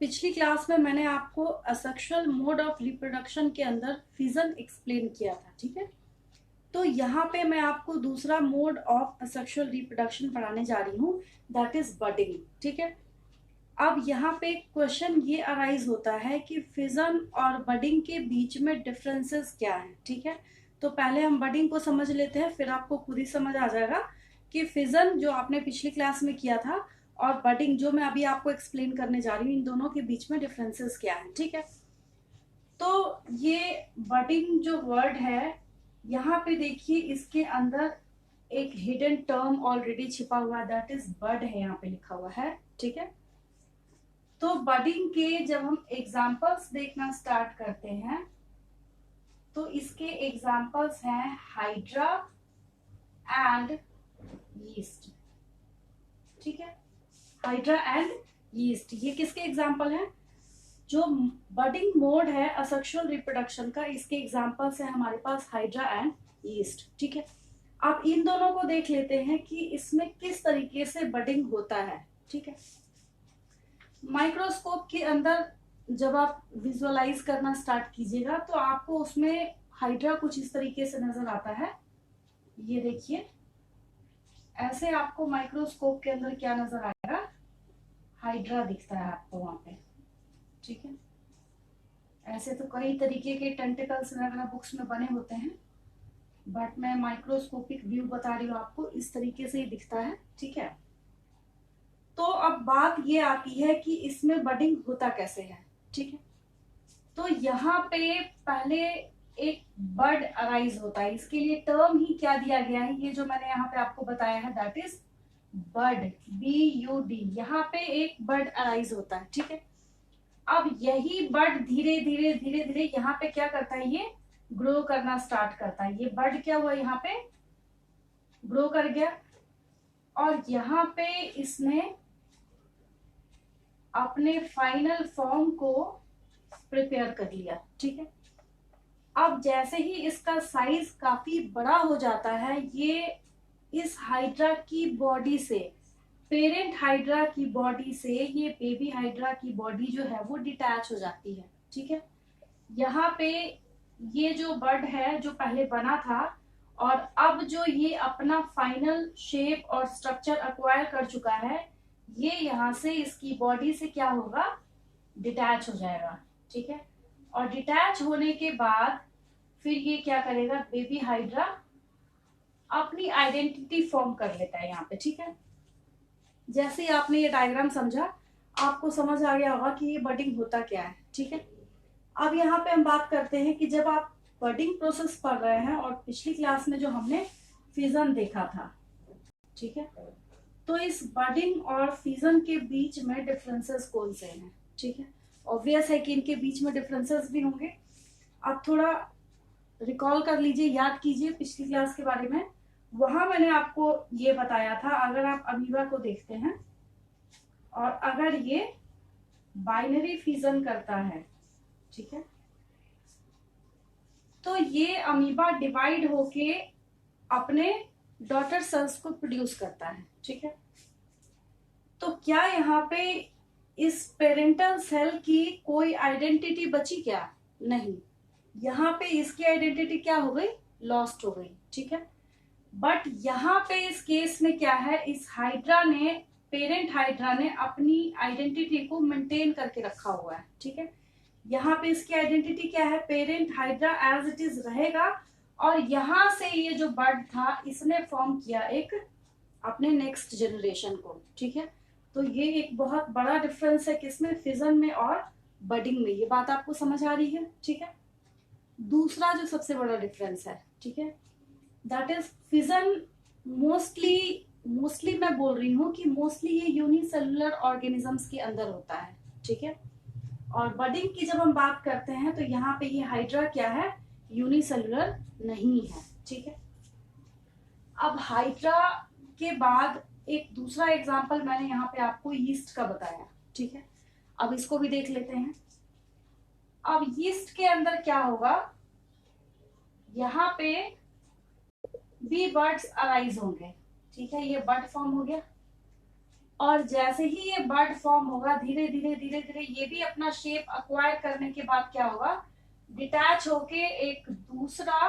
पिछली क्लास में मैंने आपको असेक्सुअल मोड ऑफ रिप्रोडक्शन के अंदर फिजन एक्सप्लेन किया था, ठीक है। तो यहाँ पे मैं आपको दूसरा मोड ऑफ असेक्सुअल रिप्रोडक्शन पढ़ाने जा रही हूँ, दैट इज बडिंग, ठीक है। अब यहाँ पे क्वेश्चन ये अराइज होता है कि फिजन और बडिंग के बीच में डिफरेंसेस क्या हैं, ठीक है। तो पहले हम बडिंग को समझ लेते हैं, फिर आपको खुद ही समझ आ जाएगा कि फिजन जो आपने पिछली क्लास में किया था और बडिंग जो मैं अभी आपको एक्सप्लेन करने जा रही हूँ, इन दोनों के बीच में डिफरेंसेस क्या है, ठीक है। तो ये बडिंग जो वर्ड है, यहाँ पे देखिए इसके अंदर एक हिडन टर्म ऑलरेडी छिपा हुआ है, दैट इज बड है, यहाँ पे लिखा हुआ है, ठीक है। तो बडिंग के जब हम एग्जाम्पल्स देखना स्टार्ट करते हैं तो इसके एग्जाम्पल्स हैं हाइड्रा एंड यीस्ट, ठीक है। हाइड्रा एंड यीस्ट, ये किसके एग्जाम्पल हैं? जो बडिंग मोड है असेक्सुअल रिप्रोडक्शन का, इसके एग्जाम्पल्स हैं हमारे पास हाइड्रा एंड यीस्ट, ठीक है। अब इन दोनों को देख लेते हैं कि इसमें किस तरीके से बडिंग होता है, ठीक है। माइक्रोस्कोप के अंदर जब आप विजुअलाइज करना स्टार्ट कीजिएगा तो आपको उसमें हाइड्रा कुछ इस तरीके से नजर आता है। ये देखिए, ऐसे आपको माइक्रोस्कोप के अंदर क्या नजर आएगा? हाइड्रा दिखता है आपको वहां पे, ठीक है। ऐसे तो कई तरीके के टेंटिकल्स वगैरह बुक्स में बने होते हैं, बट मैं माइक्रोस्कोपिक व्यू बता रही हूँ आपको, इस तरीके से ही दिखता है, ठीक है। तो अब बात ये आती है कि इसमें बडिंग होता कैसे है, ठीक है। तो यहाँ पे पहले एक बड अराइज होता है, इसके लिए टर्म ही क्या दिया गया है, ये जो मैंने यहाँ पे आपको बताया है, दैट इज बड, BUD। यहाँ पे एक बड अराइज होता है, ठीक है। अब यही बड धीरे धीरे धीरे धीरे यहाँ पे क्या करता है, ये ग्रो करना स्टार्ट करता है। ये बड क्या हुआ, यहाँ पे ग्रो कर गया और यहाँ पे इसने अपने फाइनल फॉर्म को प्रिपेयर कर लिया, ठीक है। अब जैसे ही इसका साइज काफी बड़ा हो जाता है, ये इस हाइड्रा की बॉडी से, पेरेंट हाइड्रा की बॉडी से ये बेबी हाइड्रा की बॉडी जो है वो डिटैच हो जाती है, ठीक है। यहाँ पे ये जो बड है जो पहले बना था और अब जो ये अपना फाइनल शेप और स्ट्रक्चर अक्वायर कर चुका है, ये यहाँ से इसकी बॉडी से क्या होगा, डिटैच हो जाएगा, ठीक है। और डिटैच होने के बाद फिर ये क्या करेगा, बेबी हाइड्रा अपनी आइडेंटिटी फॉर्म कर लेता है यहाँ पे, ठीक है। जैसे ही आपने ये डायग्राम समझा, आपको समझ आ गया होगा कि ये बडिंग होता क्या है, ठीक है। अब यहाँ पे हम बात करते हैं कि जब आप बडिंग प्रोसेस पढ़ रहे हैं और पिछली क्लास में जो हमने फिजन देखा था, ठीक है, तो इस बडिंग और फिजन के बीच में डिफरेंसेस कौन से हैं, ठीक है। ऑब्वियस है कि इनके बीच में डिफरेंसेस भी होंगे। आप थोड़ा रिकॉल कर लीजिए, याद कीजिए पिछली क्लास के बारे में, वहां मैंने आपको ये बताया था, अगर आप अमीबा को देखते हैं और अगर ये बाइनरी फिजन करता है, ठीक है, तो ये अमीबा डिवाइड होके अपने डॉटर सेल्स को प्रोड्यूस करता है, ठीक है। तो क्या यहाँ पे इस पेरेंटल सेल की कोई आइडेंटिटी बची क्या? नहीं, यहाँ पे इसकी आइडेंटिटी क्या हो गई, लॉस्ट हो गई, ठीक है। बट यहाँ पे इस केस में क्या है, इस हाइड्रा ने, पेरेंट हाइड्रा ने अपनी आइडेंटिटी को मेंटेन करके रखा हुआ है, ठीक है। यहाँ पे इसकी आइडेंटिटी क्या है, parent hydra as it is रहेगा और यहाँ से ये जो बर्ड था इसने फॉर्म किया एक अपने नेक्स्ट जनरेशन को, ठीक है। तो ये एक बहुत बड़ा डिफरेंस है किसमें, फिजन में और बडिंग में। ये बात आपको समझ आ रही है, ठीक है। दूसरा जो सबसे बड़ा डिफरेंस है, ठीक है, दैट इज फिजन मोस्टली मैं बोल रही हूँ कि मोस्टली ये यूनिसेलुलर ऑर्गेनिजम्स के अंदर होता है, ठीक है। और बडिंग की जब हम बात करते हैं तो यहाँ पे ये हाइड्रा क्या है, यूनिसेलुलर नहीं है, ठीक है। अब हाइड्रा के बाद एक दूसरा एग्जांपल मैंने यहाँ पे आपको यीस्ट का बताया, ठीक है। अब इसको भी देख लेते हैं। अब यीस्ट के अंदर क्या होगा, यहाँ पे भी बर्ड्स अराइज होंगे, ठीक है। ये बर्ड फॉर्म हो गया, और जैसे ही ये बड फॉर्म होगा धीरे धीरे धीरे धीरे ये भी अपना शेप अक्वायर करने के बाद क्या होगा, डिटैच होके एक दूसरा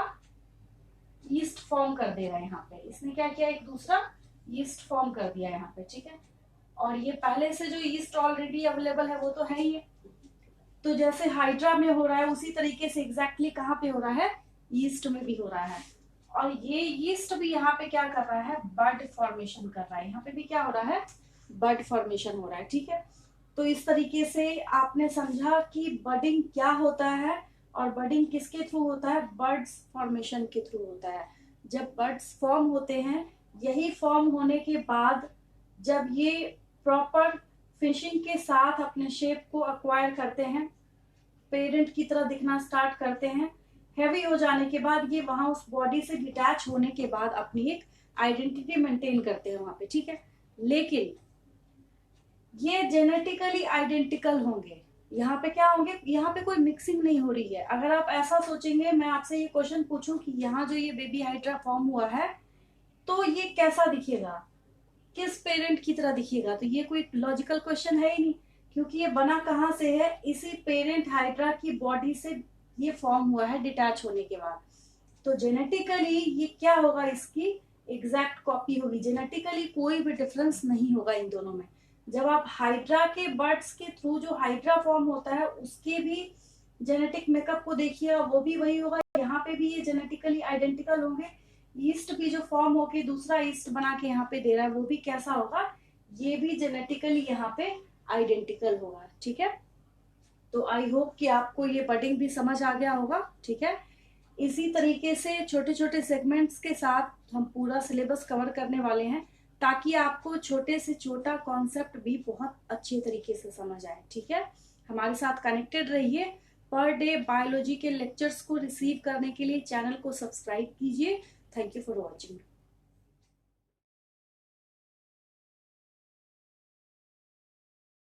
यीस्ट फॉर्म कर देगा। यहाँ पे इसने क्या किया, एक दूसरा यीस्ट फॉर्म कर दिया यहाँ पे, ठीक है। और ये पहले से जो यीस्ट ऑलरेडी अवेलेबल है वो तो है ही है। तो जैसे हाइड्रा में हो रहा है उसी तरीके से एग्जैक्टली कहाँ पे हो रहा है, यीस्ट में भी हो रहा है। और ये यीस्ट भी यहाँ पे क्या कर रहा है, बड फॉर्मेशन कर रहा है। यहाँ पे भी क्या हो रहा है, बड फॉर्मेशन हो रहा है, ठीक है। तो इस तरीके से आपने समझा कि बडिंग क्या होता है और बडिंग किसके थ्रू होता है, बर्ड्स फॉर्मेशन के थ्रू होता है। जब बर्ड्स फॉर्म होते हैं, यही फॉर्म होने के बाद जब ये प्रॉपर फिशिंग के साथ अपने शेप को अक्वायर करते हैं, पेरेंट की तरह दिखना स्टार्ट करते हैं, हैवी हो जाने के बाद ये वहां उस बॉडी से डिटैच होने के बाद अपनी एक आइडेंटिटी मेंटेन करते हैं वहां पे, ठीक है। लेकिन ये जेनेटिकली आइडेंटिकल होंगे। यहाँ पे क्या होंगे, यहाँ पे कोई मिक्सिंग नहीं हो रही है। अगर आप ऐसा सोचेंगे, मैं आपसे ये क्वेश्चन पूछूं कि यहाँ जो ये बेबी हाइड्रा फॉर्म हुआ है तो ये कैसा दिखेगा, किस पेरेंट की तरह दिखेगा, तो ये कोई लॉजिकल क्वेश्चन है ही नहीं, क्योंकि ये बना कहाँ से है, इसी पेरेंट हाइड्रा की बॉडी से ये फॉर्म हुआ है डिटैच होने के बाद। तो जेनेटिकली ये क्या होगा, इसकी एग्जैक्ट कॉपी होगी, जेनेटिकली कोई भी डिफरेंस नहीं होगा इन दोनों में। जब आप हाइड्रा के बर्ड्स के थ्रू जो हाइड्रा फॉर्म होता है उसके भी जेनेटिक मेकअप को देखिए, वो भी वही होगा। यहाँ पे भी ये जेनेटिकली आइडेंटिकल होंगे। ईस्ट भी जो फॉर्म होके दूसरा ईस्ट बना के यहाँ पे दे रहा है वो भी कैसा होगा, ये भी जेनेटिकली यहाँ पे आइडेंटिकल होगा, ठीक है। तो आई होप कि आपको ये बडिंग भी समझ आ गया होगा, ठीक है। इसी तरीके से छोटे छोटे सेगमेंट्स के साथ हम पूरा सिलेबस कवर करने वाले हैं, ताकि आपको छोटे से छोटा कॉन्सेप्ट भी बहुत अच्छे तरीके से समझ आए, ठीक है। हमारे साथ कनेक्टेड रहिए। पर डे बायोलॉजी के लेक्चर्स को रिसीव करने के लिए चैनल को सब्सक्राइब कीजिए। Thank you for watching.